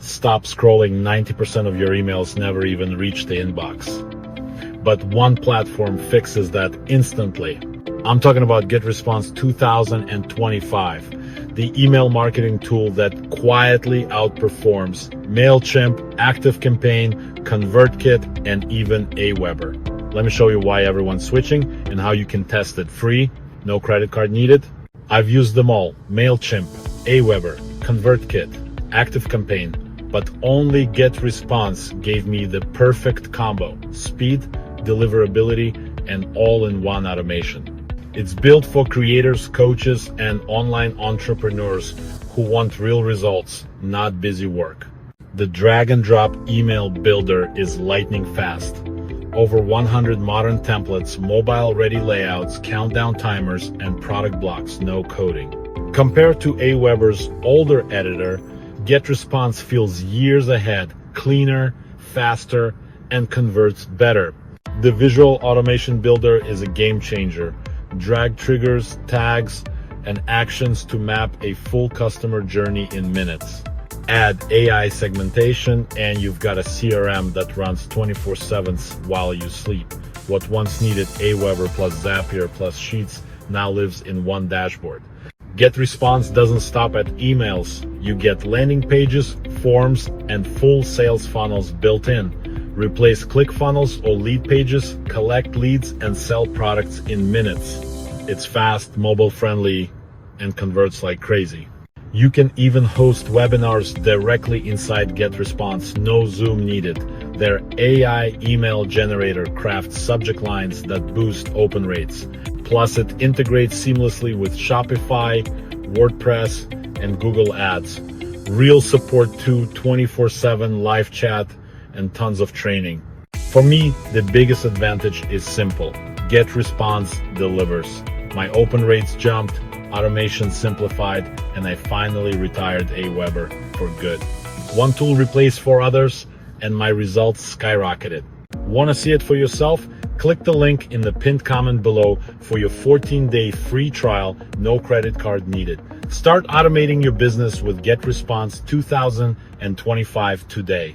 Stop scrolling. 90% of your emails never even reach the inbox. But one platform fixes that instantly. I'm talking about Getresponse 2025, the email marketing tool that quietly outperforms MailChimp, ActiveCampaign, ConvertKit, and even Aweber. Let me show you why everyone's switching and how you can test it free, no credit card needed. I've used them all: MailChimp, Aweber, ConvertKit, ActiveCampaign, but only Getresponse gave me the perfect combo: speed, deliverability, and all-in-one automation. It's built for creators, coaches, and online entrepreneurs who want real results, not busy work. The drag-and-drop email builder is lightning fast. Over 100 modern templates, mobile-ready layouts, countdown timers, and product blocks, no coding. Compared to Aweber's older editor, Getresponse feels years ahead, cleaner, faster, and converts better. The visual automation builder is a game changer. Drag triggers, tags, and actions to map a full customer journey in minutes. Add AI segmentation and you've got a CRM that runs 24/7 while you sleep. What once needed Aweber plus Zapier plus Sheets now lives in one dashboard. Getresponse doesn't stop at emails. You get landing pages, forms, and full sales funnels built in. Replace ClickFunnels or lead pages, collect leads, and sell products in minutes. It's fast, mobile-friendly, and converts like crazy. You can even host webinars directly inside Getresponse, no Zoom needed. Their AI email generator crafts subject lines that boost open rates. Plus, it integrates seamlessly with Shopify, WordPress, and Google Ads. Real support too, 24/7 live chat, and tons of training. For me, the biggest advantage is simple. Getresponse delivers. My open rates jumped, automation simplified, and I finally retired Aweber for good. One tool replaced four others, and my results skyrocketed. Want to see it for yourself? Click the link in the pinned comment below for your 14-day free trial, no credit card needed. Start automating your business with Getresponse 2025 today.